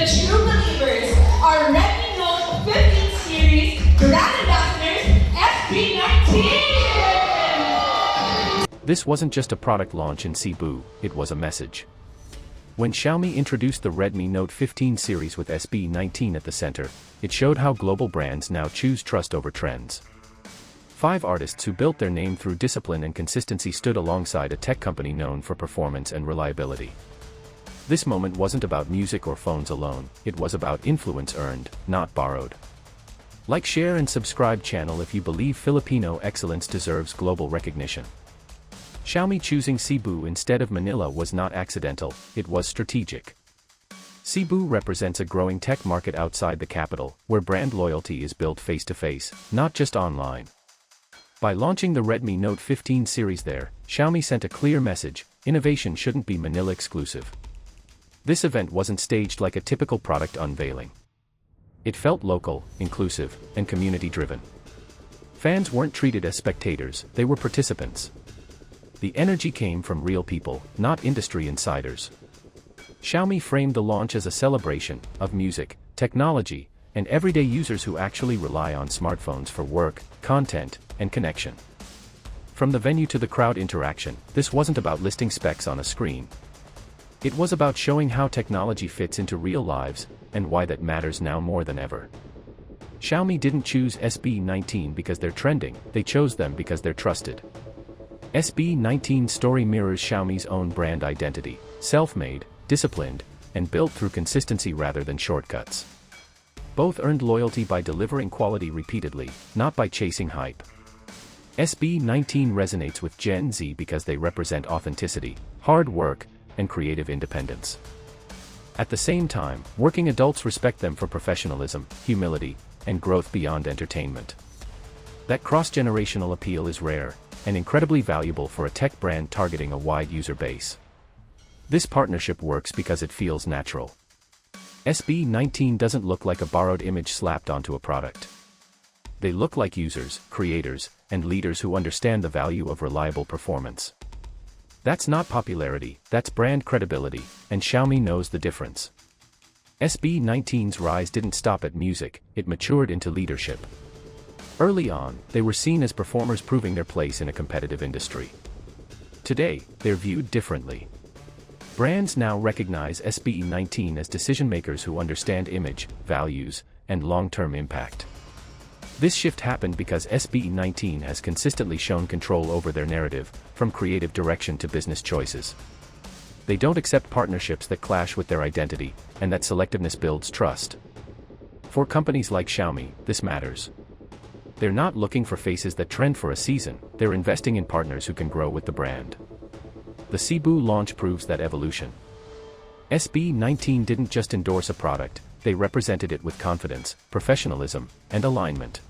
true believers, our Redmi Note 15 series brand ambassadors, SB19! This wasn't just a product launch in Cebu, it was a message. When Xiaomi introduced the Redmi Note 15 series with SB19 at the center, it showed how global brands now choose trust over trends. 5 artists who built their name through discipline and consistency stood alongside a tech company known for performance and reliability. This moment wasn't about music or phones alone, it was about influence earned, not borrowed. Like, share and subscribe channel if you believe Filipino excellence deserves global recognition. Xiaomi choosing Cebu instead of Manila was not accidental, it was strategic. Cebu represents a growing tech market outside the capital, where brand loyalty is built face-to-face, not just online. By launching the Redmi Note 15 series there, Xiaomi sent a clear message: innovation shouldn't be Manila exclusive. This event wasn't staged like a typical product unveiling. It felt local, inclusive, and community-driven. Fans weren't treated as spectators, they were participants. The energy came from real people, not industry insiders. Xiaomi framed the launch as a celebration of music, technology, and everyday users who actually rely on smartphones for work, content, and connection. From the venue to the crowd interaction, this wasn't about listing specs on a screen. It was about showing how technology fits into real lives, and why that matters now more than ever. Xiaomi didn't choose SB19 because they're trending, they chose them because they're trusted. SB19's story mirrors Xiaomi's own brand identity: self-made, disciplined, and built through consistency rather than shortcuts. Both earned loyalty by delivering quality repeatedly, not by chasing hype. SB19 resonates with Gen Z because they represent authenticity, hard work, and creative independence. At the same time, working adults respect them for professionalism, humility, and growth beyond entertainment. That cross-generational appeal is rare, and incredibly valuable for a tech brand targeting a wide user base. This partnership works because it feels natural. SB19 doesn't look like a borrowed image slapped onto a product. They look like users, creators, and leaders who understand the value of reliable performance. That's not popularity, that's brand credibility, and Xiaomi knows the difference. SB19's rise didn't stop at music, it matured into leadership. Early on, they were seen as performers proving their place in a competitive industry. Today, they're viewed differently. Brands now recognize SB19 as decision-makers who understand image, values, and long-term impact. This shift happened because SB19 has consistently shown control over their narrative, from creative direction to business choices. They don't accept partnerships that clash with their identity, and that selectiveness builds trust. For companies like Xiaomi, this matters. They're not looking for faces that trend for a season, they're investing in partners who can grow with the brand. The Cebu launch proves that evolution. SB19 didn't just endorse a product, they represented it with confidence, professionalism, and alignment.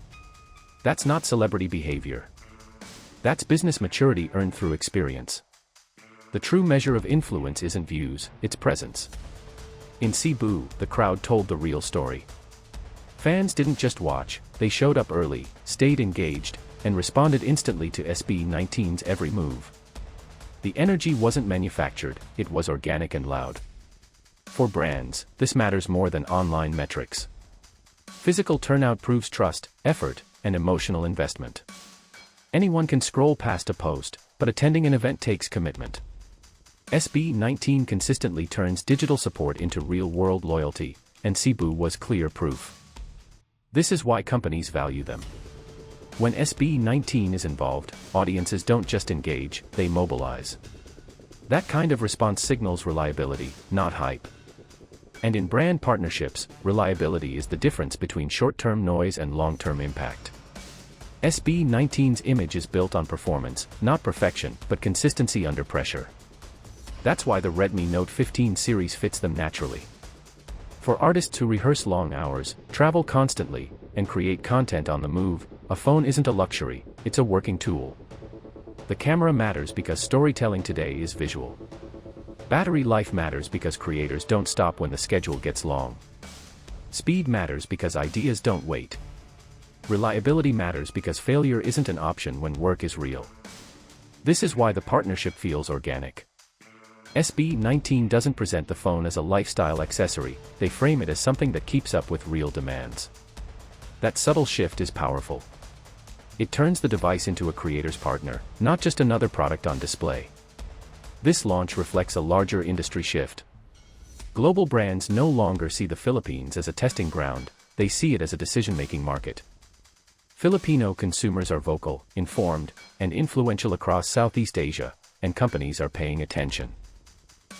That's not celebrity behavior. That's business maturity earned through experience. The true measure of influence isn't views, it's presence. In Cebu, the crowd told the real story. Fans didn't just watch, they showed up early, stayed engaged, and responded instantly to SB19's every move. The energy wasn't manufactured, it was organic and loud. For brands, this matters more than online metrics. Physical turnout proves trust, effort, and emotional investment. Anyone can scroll past a post, but attending an event takes commitment. SB19 consistently turns digital support into real-world loyalty, and Cebu was clear proof. This is why companies value them. When SB19 is involved, audiences don't just engage, they mobilize. That kind of response signals reliability, not hype. And in brand partnerships, reliability is the difference between short-term noise and long-term impact. SB19's image is built on performance, not perfection, but consistency under pressure. That's why the Redmi Note 15 series fits them naturally. For artists who rehearse long hours, travel constantly, and create content on the move, a phone isn't a luxury, it's a working tool. The camera matters because storytelling today is visual. Battery life matters because creators don't stop when the schedule gets long. Speed matters because ideas don't wait. Reliability matters because failure isn't an option when work is real. This is why the partnership feels organic. SB19 doesn't present the phone as a lifestyle accessory, they frame it as something that keeps up with real demands. That subtle shift is powerful. It turns the device into a creator's partner, not just another product on display. This launch reflects a larger industry shift. Global brands no longer see the Philippines as a testing ground, they see it as a decision-making market. Filipino consumers are vocal, informed, and influential across Southeast Asia, and companies are paying attention.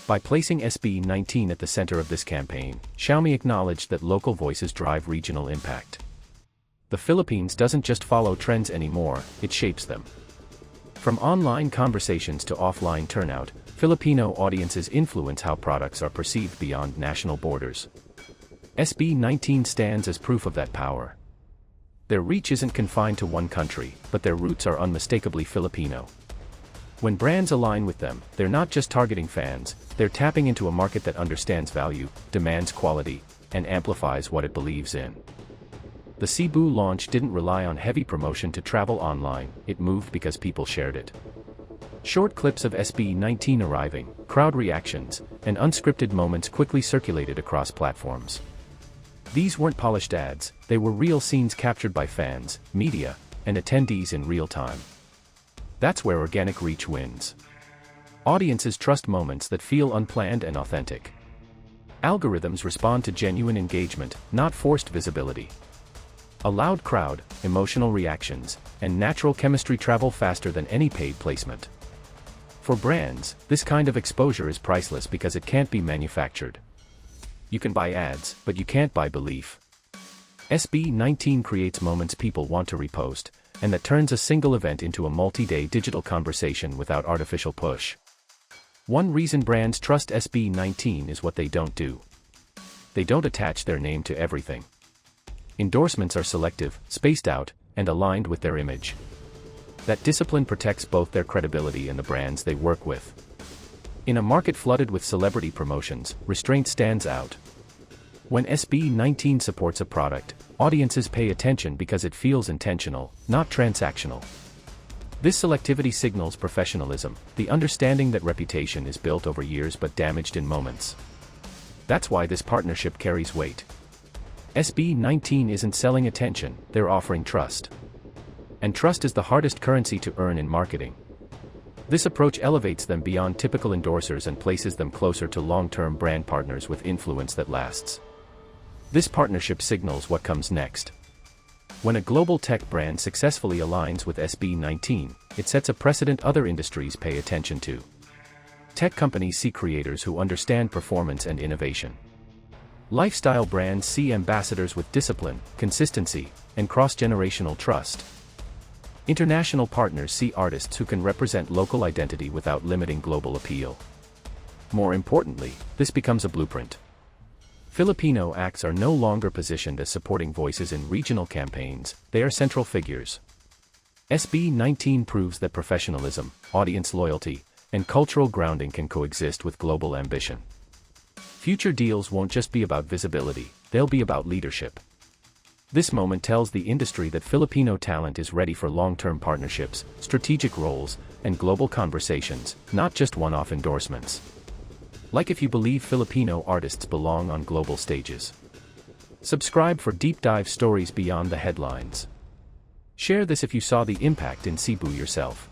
By placing SB19 at the center of this campaign, Xiaomi acknowledged that local voices drive regional impact. The Philippines doesn't just follow trends anymore, it shapes them. From online conversations to offline turnout, Filipino audiences influence how products are perceived beyond national borders. SB19 stands as proof of that power. Their reach isn't confined to one country, but their roots are unmistakably Filipino. When brands align with them, they're not just targeting fans, they're tapping into a market that understands value, demands quality, and amplifies what it believes in. The Cebu launch didn't rely on heavy promotion to travel online, it moved because people shared it. Short clips of SB19 arriving, crowd reactions, and unscripted moments quickly circulated across platforms. These weren't polished ads, they were real scenes captured by fans, media, and attendees in real time. That's where organic reach wins. Audiences trust moments that feel unplanned and authentic. Algorithms respond to genuine engagement, not forced visibility. A loud crowd, emotional reactions, and natural chemistry travel faster than any paid placement. For brands, this kind of exposure is priceless because it can't be manufactured. You can buy ads, but you can't buy belief. SB19 creates moments people want to repost, and that turns a single event into a multi-day digital conversation without artificial push. One reason brands trust SB19 is what they don't do. They don't attach their name to everything. Endorsements are selective, spaced out, and aligned with their image. That discipline protects both their credibility and the brands they work with. In a market flooded with celebrity promotions, restraint stands out. When SB19 supports a product, audiences pay attention because it feels intentional, not transactional. This selectivity signals professionalism, the understanding that reputation is built over years but damaged in moments. That's why this partnership carries weight. SB19 isn't selling attention, they're offering trust. And trust is the hardest currency to earn in marketing. This approach elevates them beyond typical endorsers and places them closer to long-term brand partners with influence that lasts. This partnership signals what comes next. When a global tech brand successfully aligns with SB19, it sets a precedent other industries pay attention to. Tech companies see creators who understand performance and innovation. Lifestyle brands see ambassadors with discipline, consistency, and cross-generational trust. International partners see artists who can represent local identity without limiting global appeal. More importantly, this becomes a blueprint. Filipino acts are no longer positioned as supporting voices in regional campaigns, they are central figures. SB19 proves that professionalism, audience loyalty, and cultural grounding can coexist with global ambition. Future deals won't just be about visibility, they'll be about leadership. This moment tells the industry that Filipino talent is ready for long-term partnerships, strategic roles, and global conversations, not just one-off endorsements. Like if you believe Filipino artists belong on global stages. Subscribe for deep dive stories beyond the headlines. Share this if you saw the impact in Cebu yourself.